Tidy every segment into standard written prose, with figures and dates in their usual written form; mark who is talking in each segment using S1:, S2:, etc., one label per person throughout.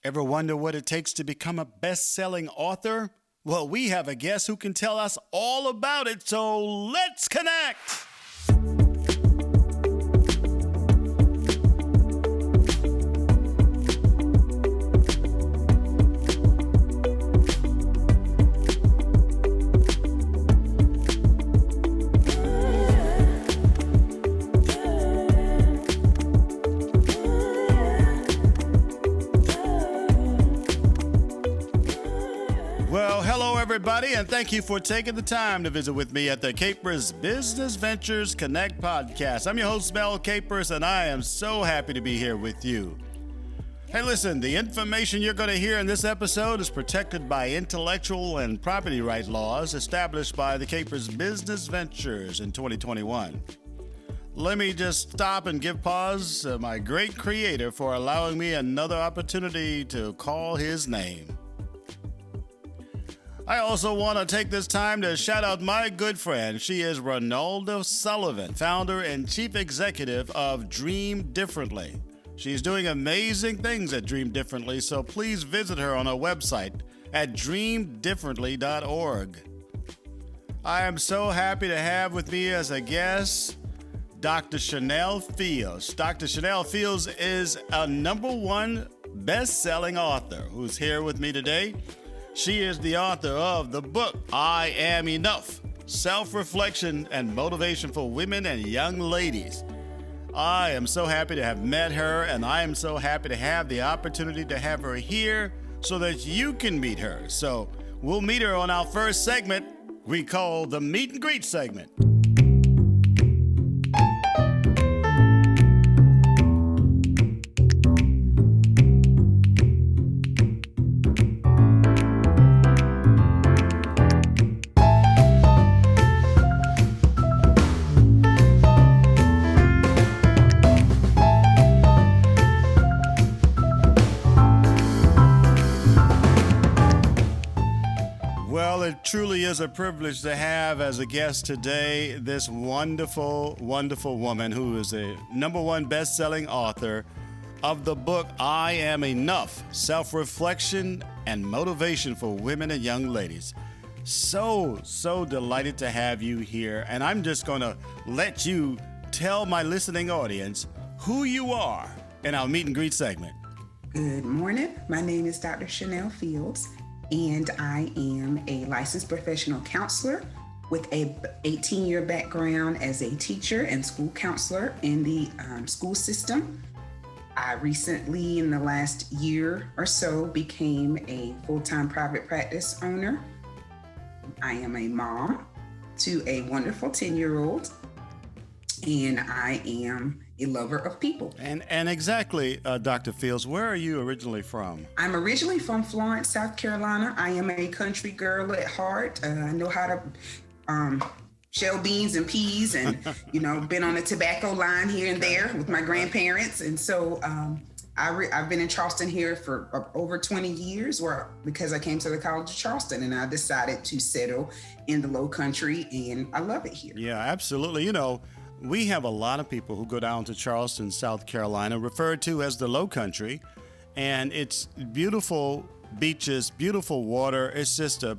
S1: Ever wonder what it takes to become a best-selling author? Well, we have a guest who can tell us all about it, so let's connect! Well, hello, everybody, and thank you for taking the time to visit with me at the Capers Business Ventures Connect podcast. I'm your host, Mel Capers, and I am so happy to be here with you. Hey, listen, the information you're going to hear in this episode is protected by intellectual and property right laws established by the Capers Business Ventures in 2021. Let me just stop and give pause to my great creator for allowing me another opportunity to call his name. I also want to take this time to shout out my good friend. She is Ronaldo Sullivan, founder and chief executive of Dream Differently. She's doing amazing things at Dream Differently, so please visit her on her website at dreamdifferently.org. I am so happy to have with me as a guest Dr. Shanelle Fields. Dr. Shanelle Fields is a #1 best-selling author who's here with me today. She is the author of the book, I Am Enough, Self-Reflection and Motivation for Women and Young Ladies. I am so happy to have met her, and I am so happy to have the opportunity to have her here so that you can meet her. So we'll meet her on our first segment we call the Meet and Greet segment. Well, it truly is a privilege to have as a guest today this wonderful, wonderful woman who is a #1 best-selling author of the book, I Am Enough, Self-Reflection and Motivation for Women and Young Ladies. So delighted to have you here, and I'm just going to let you tell my listening audience who you are in our Meet and Greet segment.
S2: Good morning. My name is Dr. Shanelle Fields, and I am a licensed professional counselor with a 18-year background as a teacher and school counselor in the school system. I recently, in the last year or so, became a full-time private practice owner. I am a mom to a wonderful 10-year-old, and I am a lover of people.
S1: And exactly, Dr. Fields, where are you originally from?
S2: I'm originally from Florence, South Carolina. I am a country girl at heart. I know how to shell beans and peas and, been on the tobacco line here and there with my grandparents. And so I've been in Charleston here for over 20 years because I came to the College of Charleston and I decided to settle in the Low Country, and I love it here.
S1: Yeah, absolutely. We have a lot of people who go down to Charleston, South Carolina, referred to as the Low Country, and it's beautiful beaches, beautiful water. It's just a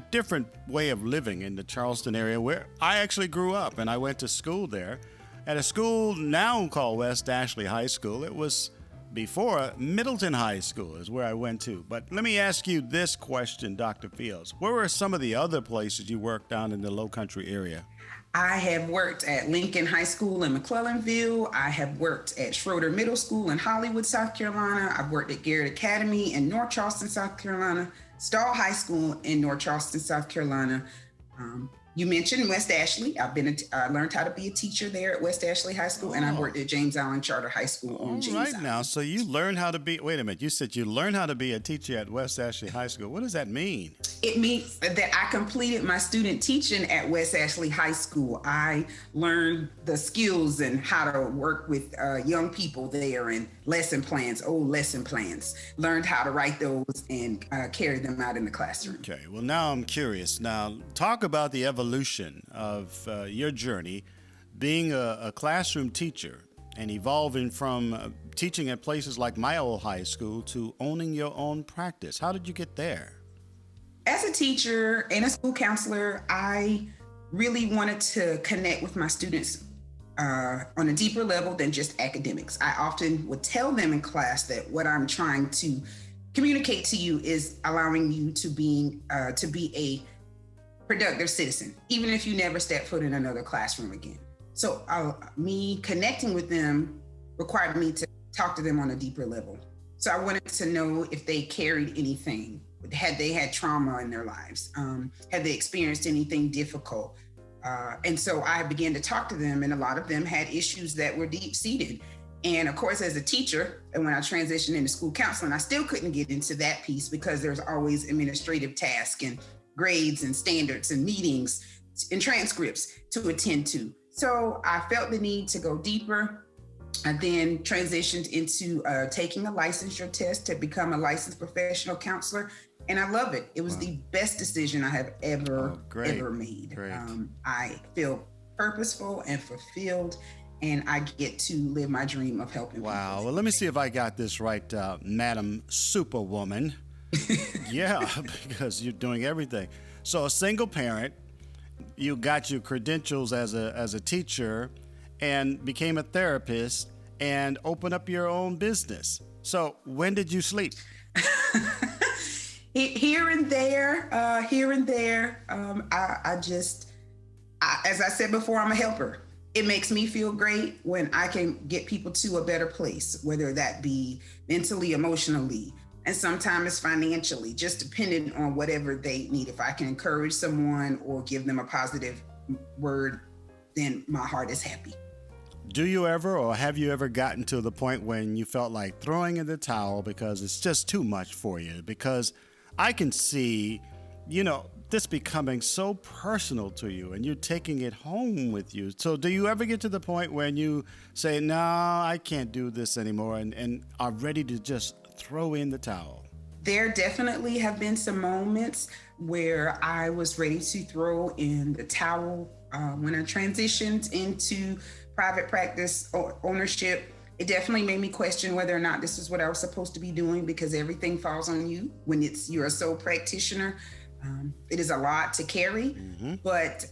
S1: different way of living in the Charleston area where I actually grew up, and I went to school there at a school now called West Ashley High School. It was before Middleton High School is where I went to. But let me ask you this question, Dr. Fields. Where were some of the other places you worked down in the Low Country area?
S2: I have worked at Lincoln High School in McClellanville. I have worked at Schroeder Middle School in Hollywood, South Carolina. I've worked at Garrett Academy in North Charleston, South Carolina, Stall High School in North Charleston, South Carolina. You mentioned West Ashley. I learned how to be a teacher there at West Ashley High School, and I worked at James Allen Charter High School on James Allen.
S1: Right now, so you learned how to be, wait a minute, you said you learned how to be a teacher at West Ashley High School. What does that mean?
S2: It means that I completed my student teaching at West Ashley High School. I learned the skills and how to work with young people there and old lesson plans. Learned how to write those and carry them out in the classroom.
S1: Okay, well now I'm curious. Now talk about the evolution of your journey being a classroom teacher and evolving from teaching at places like my old high school to owning your own practice. How did you get there?
S2: As a teacher and a school counselor, I really wanted to connect with my students on a deeper level than just academics. I often would tell them in class that what I'm trying to communicate to you is allowing you to be a productive citizen, even if you never step foot in another classroom again. So me connecting with them required me to talk to them on a deeper level. So I wanted to know if they carried anything, had they had trauma in their lives, had they experienced anything difficult. And so I began to talk to them, and a lot of them had issues that were deep-seated. And of course, as a teacher, and when I transitioned into school counseling, I still couldn't get into that piece because there's always administrative tasks and grades and standards and meetings and transcripts to attend to. So I felt the need to go deeper. I then transitioned into taking a licensure test to become a licensed professional counselor. And I love it. It was the best decision I have ever made. I feel purposeful and fulfilled, and I get to live my dream of helping people.
S1: Wow. Well, let me see if I got this right, Madam Superwoman. Yeah, because you're doing everything. So a single parent, you got your credentials as a teacher and became a therapist and opened up your own business. So when did you sleep?
S2: Here and there. As I said before, I'm a helper. It makes me feel great when I can get people to a better place, whether that be mentally, emotionally, and sometimes financially, just depending on whatever they need. If I can encourage someone or give them a positive word, then my heart is happy.
S1: Do you ever, or have you ever gotten to the point when you felt like throwing in the towel because it's just too much for you? Because I can see, this becoming so personal to you and you're taking it home with you. So do you ever get to the point when you say, no, I can't do this anymore, and are ready to just throw in the towel?
S2: There definitely have been some moments where I was ready to throw in the towel. When I transitioned into private practice ownership, it definitely made me question whether or not this is what I was supposed to be doing, because everything falls on you when you're a sole practitioner. It is a lot to carry, but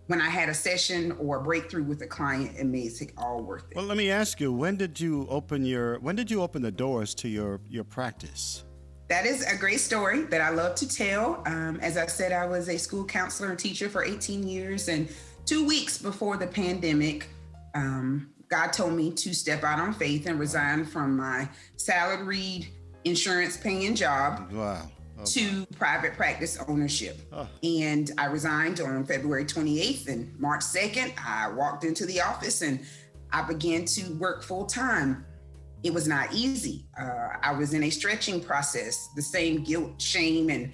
S2: when I had a session or a breakthrough with a client, it made it all worth it.
S1: Well, let me ask you, when did you open the doors to your practice?
S2: That is a great story that I love to tell. As I said, I was a school counselor and teacher for 18 years, and 2 weeks before the pandemic, God told me to step out on faith and resign from my salaried insurance-paying job.
S1: Wow.
S2: To private practice ownership. And I resigned on February 28th, and March 2nd, I walked into the office and I began to work full time. It was not easy. I was in a stretching process. The same guilt, shame, and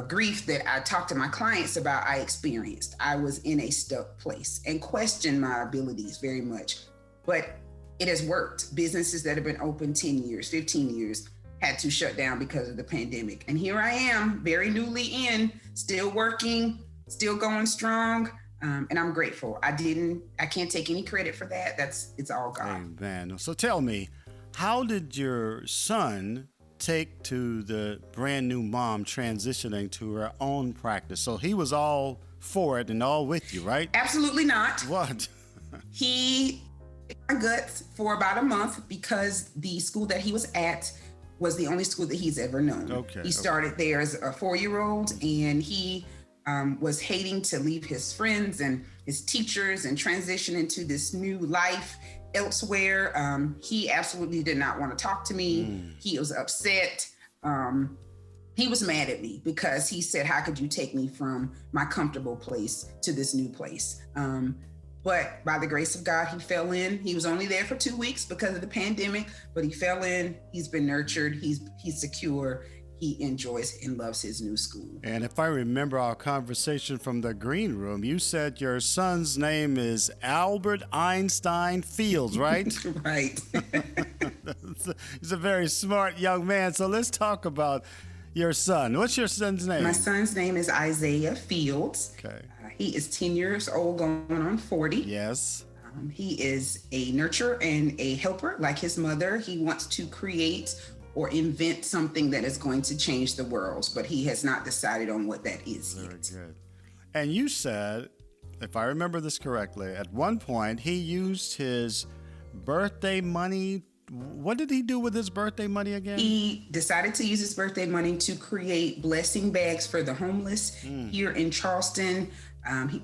S2: grief that I talked to my clients about, I experienced. I was in a stuck place and questioned my abilities very much, but it has worked. Businesses that have been open 10 years, 15 years, had to shut down because of the pandemic. And here I am, very newly in, still working, still going strong. And I'm grateful. I can't take any credit for that. It's all God.
S1: Amen. So tell me, how did your son take to the brand new mom transitioning to her own practice? So he was all for it and all with you, right?
S2: Absolutely not.
S1: What?
S2: He my guts for about a month because the school that he was at was the only school that he's ever known. He started there as a 4-year-old, and he was hating to leave his friends and his teachers and transition into this new life elsewhere. He absolutely did not want to talk to me. He was upset. He was mad at me because he said, how could you take me from my comfortable place to this new place? But by the grace of God, he fell in. He was only there for 2 weeks because of the pandemic, but he fell in. He's been nurtured. He's secure. He enjoys and loves his new school.
S1: And if I remember our conversation from the green room, you said your son's name is Albert Einstein Fields, right?
S2: Right.
S1: He's a very smart young man. So let's talk about your son. What's your son's name?
S2: My son's name is Isaiah Fields.
S1: Okay.
S2: He is 10 years old, going on 40.
S1: Yes.
S2: He is a nurturer and a helper like his mother. He wants to create or invent something that is going to change the world, but he has not decided on what that is
S1: Very
S2: yet.
S1: good. And you said, if I remember this correctly, at one point he used his birthday money. What did he do with his birthday money again?
S2: He decided to use his birthday money to create blessing bags for the homeless here in Charleston.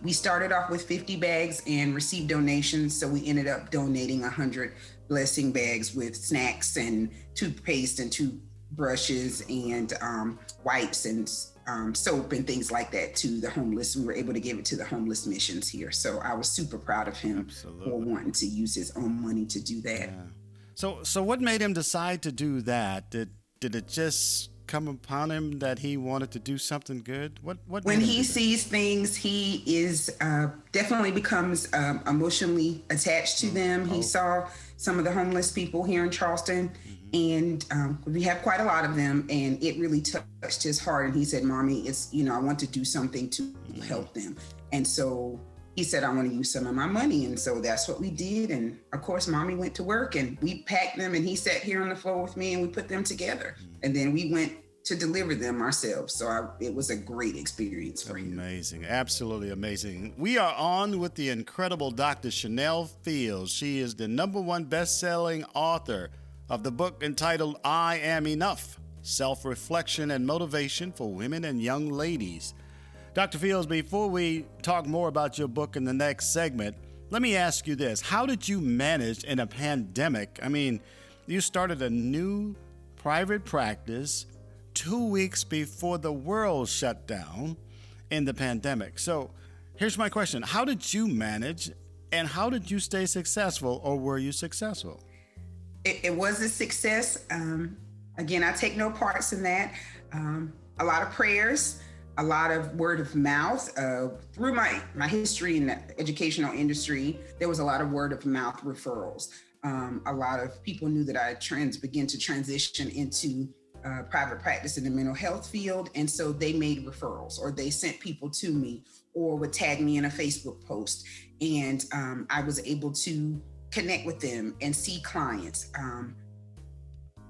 S2: We started off with 50 bags and received donations, so we ended up donating 100 blessing bags with snacks and toothpaste and toothbrushes and wipes and soap and things like that to the homeless. We were able to give it to the homeless missions here. So I was super proud of him for wanting to use his own money to do that.
S1: Yeah. So what made him decide to do that? Did it just come upon him that he wanted to do something good? What
S2: when he sees things, he is definitely becomes emotionally attached to them. He saw some of the homeless people here in Charleston, and we have quite a lot of them, and it really touched his heart. And he said, "Mommy, it's I want to do something to help them." And so he said, "I want to use some of my money." And so that's what we did. And of course, Mommy went to work and we packed them, and he sat here on the floor with me and we put them together. And then we went to deliver them ourselves. So it was a great experience for him.
S1: Amazing. Absolutely amazing. We are on with the incredible Dr. Shanelle Fields. She is the #1 best-selling author of the book entitled I Am Enough, Self-Reflection and Motivation for Women and Young Ladies. Dr. Fields, before we talk more about your book in the next segment, let me ask you this. How did you manage in a pandemic? I mean, you started a new private practice 2 weeks before the world shut down in the pandemic. So here's my question. How did you manage and how did you stay successful, or were you successful?
S2: It was a success. Again, I take no parts in that. A lot of prayers, a lot of word of mouth. Through my history in the educational industry, there was a lot of word of mouth referrals. A lot of people knew that I began to transition into private practice in the mental health field. And so they made referrals, or they sent people to me, or would tag me in a Facebook post. And I was able to connect with them and see clients.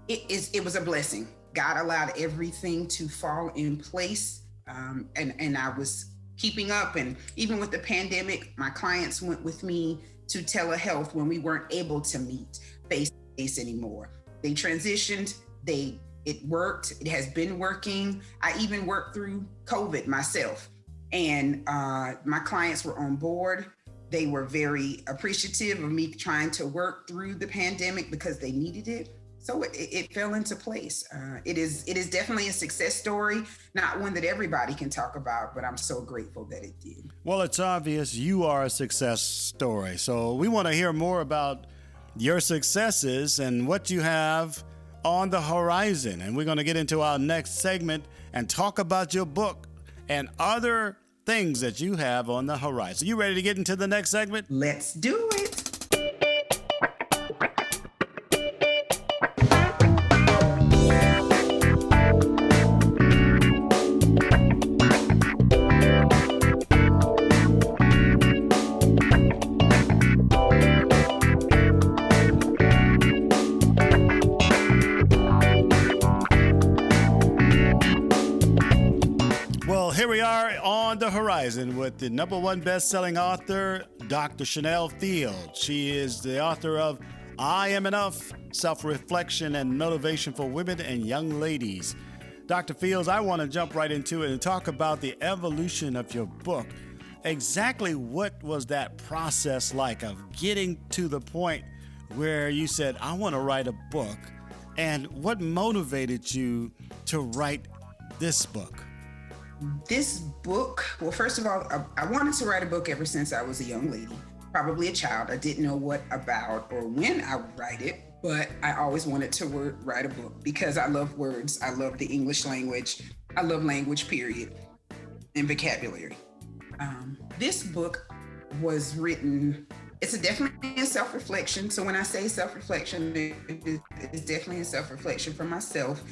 S2: It was a blessing. God allowed everything to fall in place. And I was keeping up. And even with the pandemic, my clients went with me to telehealth when we weren't able to meet face to face anymore. They transitioned, it worked, it has been working. I even worked through COVID myself, and my clients were on board. They were very appreciative of me trying to work through the pandemic because they needed it. So it fell into place. It is definitely a success story, not one that everybody can talk about, but I'm so grateful that it did.
S1: Well, it's obvious you are a success story. So we want to hear more about your successes and what you have on the horizon. And we're going to get into our next segment and talk about your book and other things that you have on the horizon. You ready to get into the next segment?
S2: Let's do it.
S1: Here we are on the horizon with the #1 best-selling author, Dr. Shanelle Fields. She is the author of I Am Enough, Self-Reflection and Motivation for Women and Young Ladies. Dr. Fields, I want to jump right into it and talk about the evolution of your book. Exactly what was that process like of getting to the point where you said, I want to write a book, and what motivated you to write this book?
S2: This book, well, first of all, I wanted to write a book ever since I was a young lady, probably a child. I didn't know what about or when I would write it, but I always wanted to write a book because I love words. I love the English language. I love language, period, and vocabulary. This book was written, it's definitely a self-reflection. So when I say self-reflection, it's definitely a self-reflection for myself.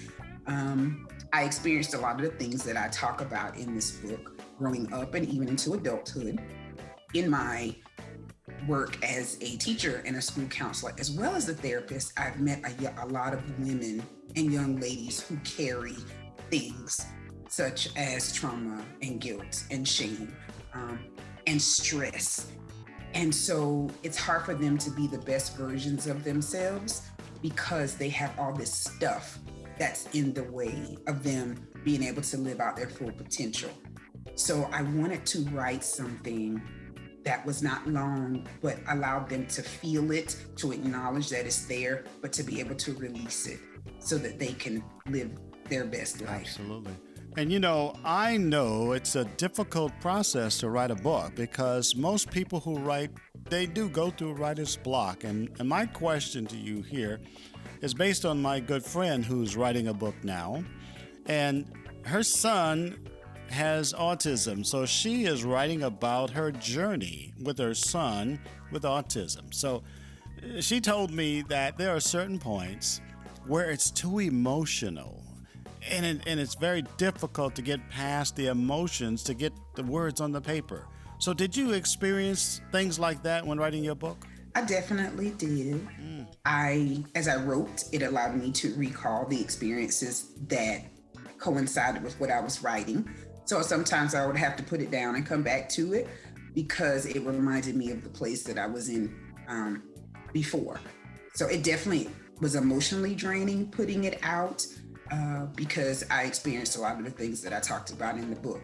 S2: I experienced a lot of the things that I talk about in this book growing up and even into adulthood. In my work as a teacher and a school counselor, as well as a therapist, I've met a lot of women and young ladies who carry things such as trauma and guilt and shame, and stress. And so it's hard for them to be the best versions of themselves because they have all this stuff that's in the way of them being able to live out their full potential. So I wanted to write something that was not long, but allowed them to feel it, to acknowledge that it's there, but to be able to release it so that they can live their best life.
S1: Absolutely. And I know it's a difficult process to write a book because most people who write, they do go through writer's block. And my question to you here is based on my good friend who's writing a book now. And her son has autism. So she is writing about her journey with her son with autism. So she told me that there are certain points where it's too emotional. And it's very difficult to get past the emotions to get the words on the paper. So did you experience things like that when writing your book?
S2: I definitely did. As I wrote, it allowed me to recall the experiences that coincided with what I was writing. So sometimes I would have to put it down and come back to it because it reminded me of the place that I was in before. So it definitely was emotionally draining putting it out because I experienced a lot of the things that I talked about in the book.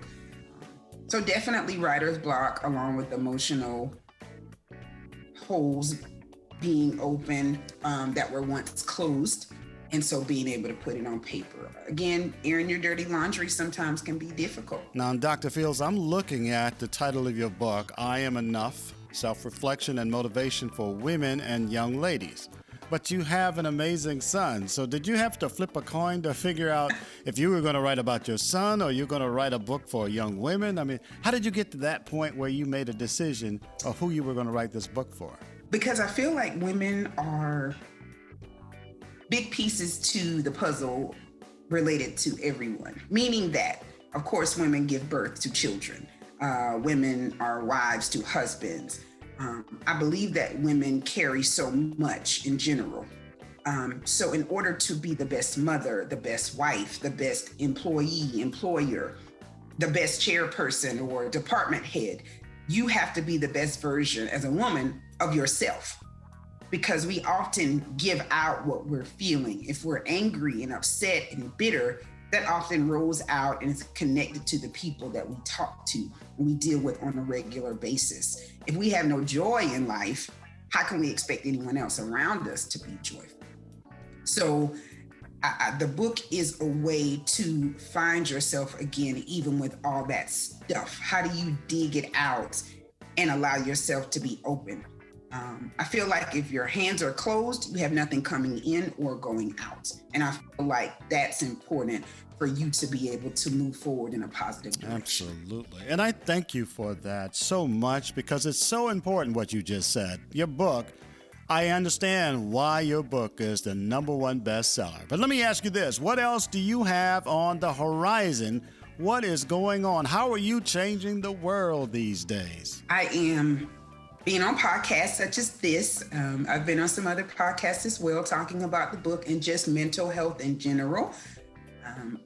S2: So definitely writer's block along with emotional holes being open that were once closed. And so being able to put it on paper. Again, airing your dirty laundry sometimes can be difficult.
S1: Now, Dr. Fields, I'm looking at the title of your book, I Am Enough, Self-Reflection and Motivation for Women and Young Ladies. But you have an amazing son. So did you have to flip a coin to figure out if you were going to write about your son or you're going to write a book for young women? I mean, how did you get to that point where you made a decision of who you were going to write this book for?
S2: Because I feel like women are big pieces to the puzzle related to everyone, meaning that, of course, women give birth to children. Women are wives to husbands. I believe that women carry so much in general. So in order to be the best mother, the best wife, the best employee, employer, the best chairperson or department head, you have to be the best version as a woman of yourself. Because we often give out what we're feeling. If we're angry and upset and bitter, that often rolls out and is connected to the people that we talk to and we deal with on a regular basis. If we have no joy in life, how can we expect anyone else around us to be joyful? So the book is a way to find yourself again, even with all that stuff. How do you dig it out and allow yourself to be open? I feel like if your hands are closed, you have nothing coming in or going out. And I feel like that's important for you to be able to move forward in a positive direction.
S1: Absolutely. And I thank you for that so much because it's so important what you just said. Your book, I understand why your book is the #1 bestseller. But let me ask you this. What else do you have on the horizon? What is going on? How are you changing the world these days?
S2: I am being on podcasts such as this. I've been on some other podcasts as well, talking about the book and just mental health in general.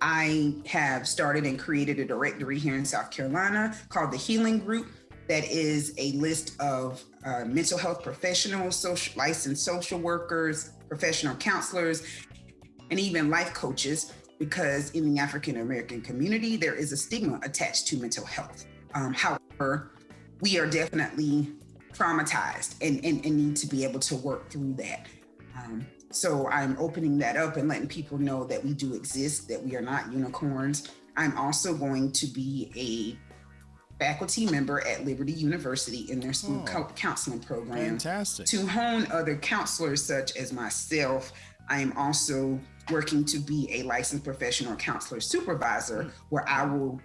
S2: I have started and created a directory here in South Carolina called the Healing Group. That is a list of mental health professionals, licensed social workers, professional counselors, and even life coaches, because in the African American community, there is a stigma attached to mental health. However, we are definitely traumatized and need to be able to work through that. So I'm opening that up and letting people know that we do exist, that we are not unicorns. I'm also going to be a faculty member at Liberty University in their school counseling program.
S1: Fantastic. To
S2: hone other counselors such as myself. I am also working to be a licensed professional counselor supervisor where I will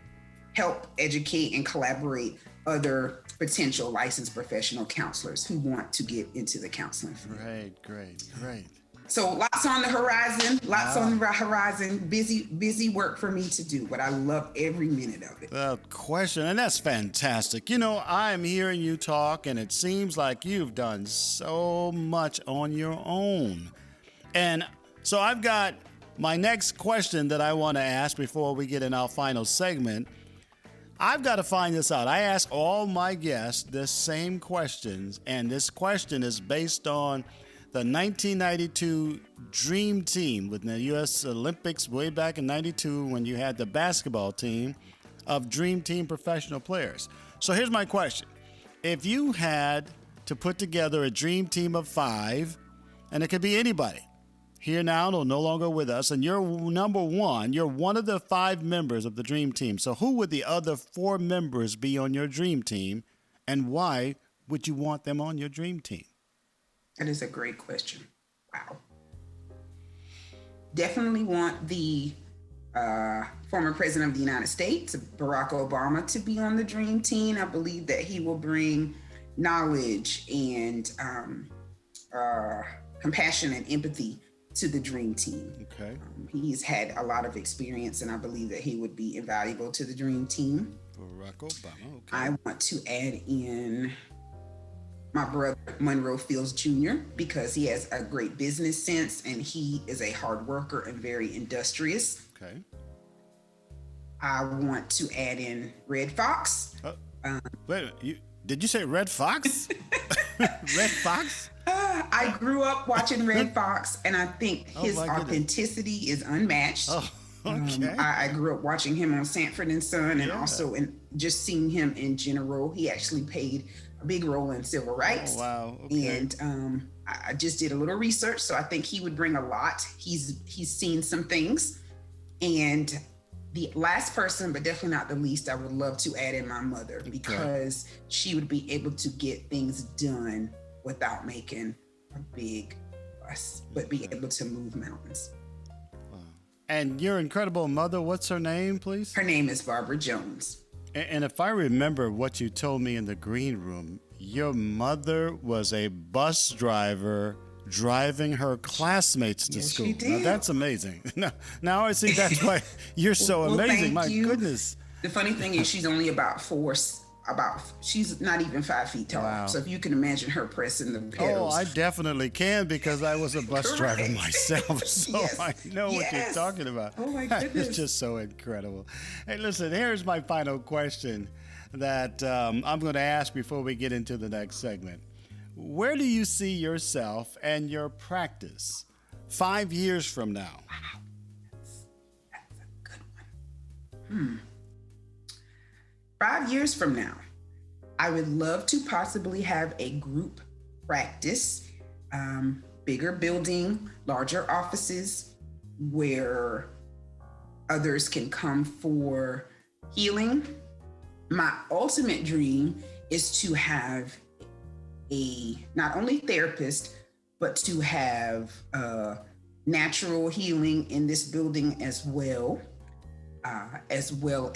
S2: help educate and collaborate other potential licensed professional counselors who want to get into the counseling field.
S1: Great.
S2: So lots on the horizon, lots on
S1: Wow.
S2: the horizon, busy work for me to do, but I love every minute of it.
S1: The question, and that's fantastic. I'm hearing you talk, and it seems like you've done so much on your own. And so I've got my next question that I want to ask before we get in our final segment. I've got to find this out. I ask all my guests this same questions, and this question is based on the 1992 Dream Team with the U.S. Olympics way back in 92 when you had the basketball team of Dream Team professional players. So here's my question. If you had to put together a dream team of 5, and it could be anybody, here now or no longer with us, and you're number 1, you're one of the 5 members of the dream team. So who would the other 4 members be on your dream team, and why would you want them on your dream team?
S2: That is a great question. Wow. Definitely want the former president of the United States, Barack Obama, to be on the dream team. I believe that he will bring knowledge and compassion and empathy to the dream team.
S1: Okay.
S2: He's had a lot of experience, and I believe that he would be invaluable to the dream team.
S1: Barack Obama. Okay.
S2: I want to add in my brother Monroe Fields Jr. because he has a great business sense and he is a hard worker and very industrious.
S1: Okay.
S2: I want to add in Red Fox.
S1: Wait, did you say Red Fox? Red Fox?
S2: I grew up watching Red Fox, and I think his authenticity is unmatched.
S1: Oh, okay.
S2: I grew up watching him on Sanford and Son, and also in just seeing him in general. He actually played a big role in civil rights.
S1: Oh, wow. Okay.
S2: And I just did a little research, so I think he would bring a lot. He's seen some things. And the last person, but definitely not the least, I would love to add in my mother because she would be able to get things done without making a big fuss, but be able to move mountains.
S1: Wow. And your incredible mother, what's her name, please?
S2: Her name is Barbara Jones.
S1: And if I remember what you told me in the green room, your mother was a bus driver driving her classmates to school.
S2: She did.
S1: Now that's amazing. Now I see that's why you're so amazing.
S2: Thank
S1: My
S2: you.
S1: goodness.
S2: The funny thing is she's only she's not even 5 feet tall.
S1: Wow.
S2: So if you can imagine her pressing the pedals.
S1: Oh, I definitely can because I was a bus driver
S2: Correct.
S1: myself, so
S2: Yes.
S1: I know what you're
S2: Yes.
S1: talking about.
S2: Oh my goodness.
S1: It's just so incredible. Hey, listen, here's my final question that I'm going to ask before we get into the next segment. Where do you see yourself and your practice 5 years from now?
S2: Wow. That's a good one. 5 years from now, I would love to possibly have a group practice, bigger building, larger offices where others can come for healing. My ultimate dream is to have a not only therapist, but to have natural healing in this building as well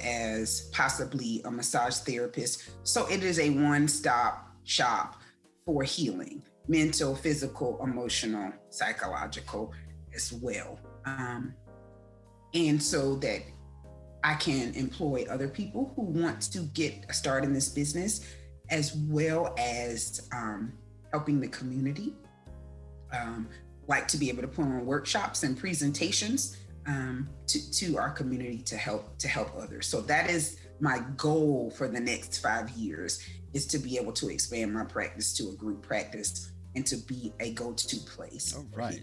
S2: as possibly a massage therapist. So it is a one-stop shop for healing, mental, physical, emotional, psychological as well. And so that I can employ other people who want to get a start in this business, as well as helping the community. Like to be able to put on workshops and presentations to our community to help others. So that is my goal for the next 5 years, is to be able to expand my practice to a group practice and to be a go-to place.
S1: All right.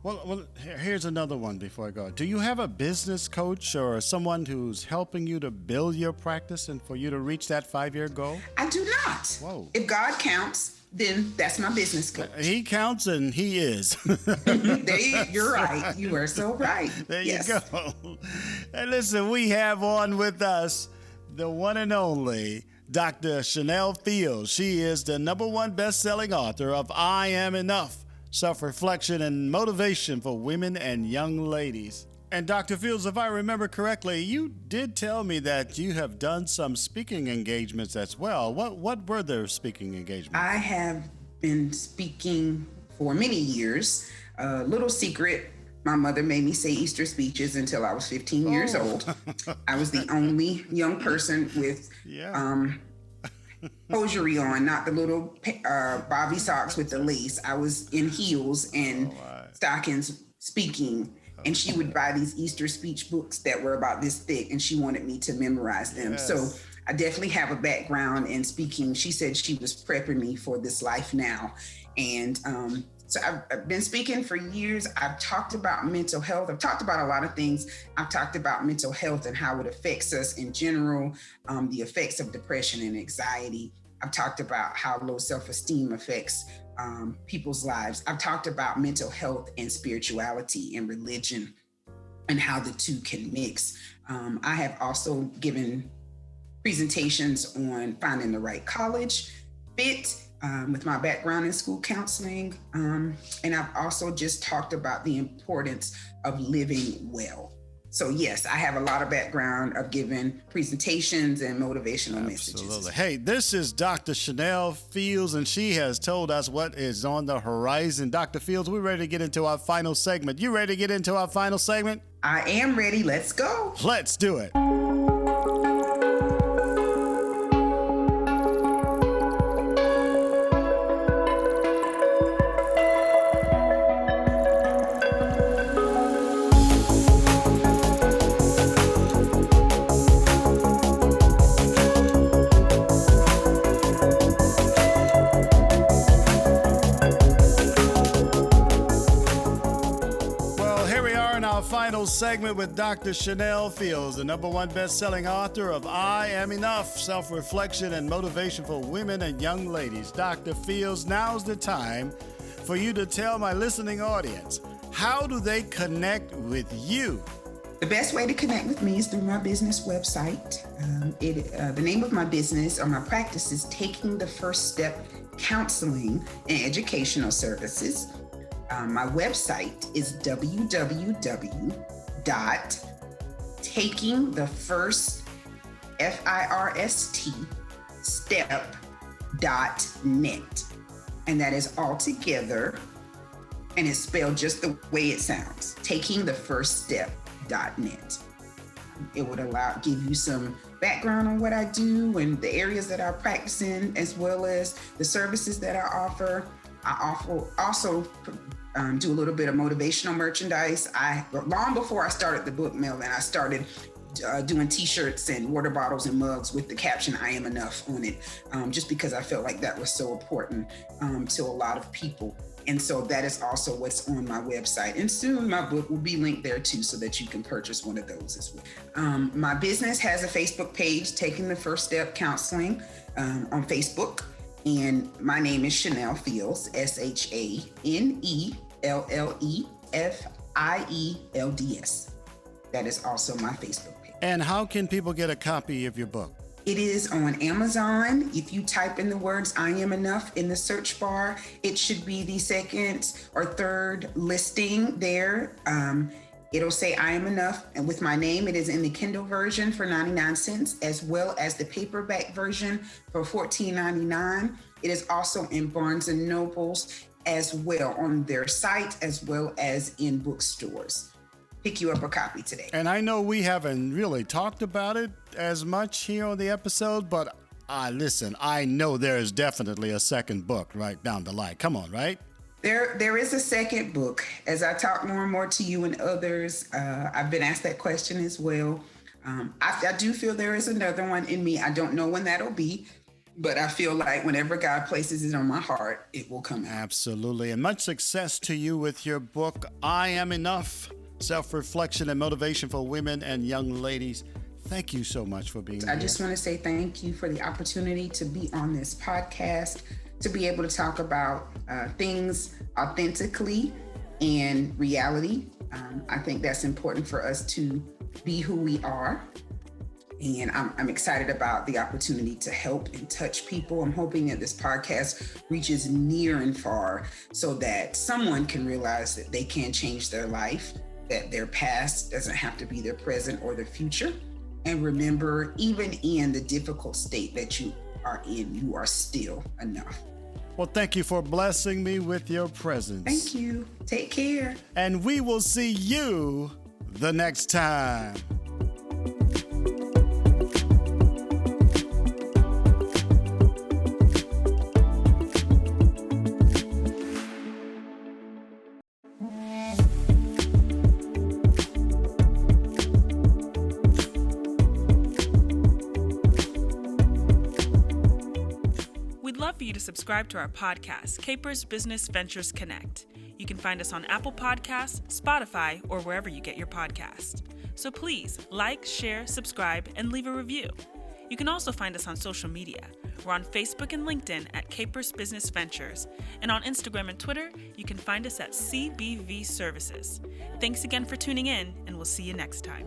S1: Well, here's another one before I go. Do you have a business coach or someone who's helping you to build your practice and for you to reach that 5-year goal?
S2: I do not.
S1: Whoa.
S2: If God counts, then that's my business coach.
S1: He counts and he is.
S2: You're right. You are so right.
S1: There
S2: Yes.
S1: you go. And listen, we have on with us the one and only Dr. Shanelle Fields. She is the #1 best-selling author of I Am Enough, Self-Reflection and Motivation for Women and Young Ladies. And Dr. Fields, if I remember correctly, you did tell me that you have done some speaking engagements as well. What were the speaking engagements?
S2: I have been speaking for many years. Little secret, my mother made me say Easter speeches until I was 15 years old. I was the only young person with hosiery on, not the little bobby socks with the lace. I was in heels and stockings speaking. And she would buy these Easter speech books that were about this thick, and she wanted me to memorize them. Yes. So I definitely have a background in speaking. She said she was prepping me for this life now. And so I've been speaking for years. I've talked about mental health. I've talked about a lot of things. I've talked about mental health and how it affects us in general, the effects of depression and anxiety. I've talked about how low self-esteem affects people's lives. I've talked about mental health and spirituality and religion and how the two can mix. I have also given presentations on finding the right college fit with my background in school counseling. And I've also just talked about the importance of living well. So yes, I have a lot of background of giving presentations and motivational messages.
S1: Absolutely. Hey, this is Dr. Shanelle Fields, and she has told us what is on the horizon. Dr. Fields, we're ready to get into our final segment. You ready to get into our final segment?
S2: I am ready. Let's go.
S1: Let's do it. Final segment with Dr. Shanelle Fields, the #1 best-selling author of I Am Enough, Self-Reflection and Motivation for Women and Young Ladies. Dr. Fields, now's the time for you to tell my listening audience, how do they connect with you?
S2: The best way to connect with me is through my business website. The name of my business or my practice is Taking the First Step Counseling and Educational Services. My website is www.takingthefirststep.net. And that is all together, and it's spelled just the way it sounds, takingthefirststep.net. It would give you some background on what I do and the areas that I practice in, as well as the services that I offer. I also do a little bit of motivational merchandise. Long before I started the book mail, and I started doing t-shirts and water bottles and mugs with the caption "I am enough" on it, just because I felt like that was so important to a lot of people. And so that is also what's on my website. And soon my book will be linked there too, so that you can purchase one of those as well. My business has a Facebook page, Taking the First Step Counseling, on Facebook. And my name is Shanelle Fields, ShanelleFields. That is also my Facebook page.
S1: And how can people get a copy of your book?
S2: It is on Amazon. If you type in the words "I am enough" in the search bar, it should be the second or third listing there. It'll say "I am enough," and with my name, it is in the Kindle version for 99 cents, as well as the paperback version for $14.99. It is also in Barnes & Nobles as well, on their site, as well as in bookstores. Pick you up a copy today.
S1: And I know we haven't really talked about it as much here on the episode, but listen, I know there is definitely a second book right down the line. Come on, right?
S2: There is a second book. As I talk more and more to you and others, I've been asked that question as well. I do feel there is another one in me. I don't know when that'll be, but I feel like whenever God places it on my heart, it will come out.
S1: Absolutely. And much success to you with your book, I Am Enough, Self-Reflection and Motivation for Women and Young Ladies. Thank you so much for being here.
S2: I just want to say thank you for the opportunity to be on this podcast, to be able to talk about things authentically and reality. I think that's important for us to be who we are. And I'm excited about the opportunity to help and touch people. I'm hoping that this podcast reaches near and far so that someone can realize that they can change their life, that their past doesn't have to be their present or their future. And remember, even in the difficult state that you are in, you are still enough.
S1: Well, thank you for blessing me with your presence.
S2: Thank you. Take care.
S1: And we will see you the next time.
S3: We'd love for you to subscribe to our podcast, Capers Business Ventures Connect. You can find us on Apple Podcasts, Spotify, or wherever you get your podcasts. So please like, share, subscribe, and leave a review. You can also find us on social media. We're on Facebook and LinkedIn at Capers Business Ventures, and on Instagram and Twitter, you can find us at CBV Services. Thanks again for tuning in, and we'll see you next time.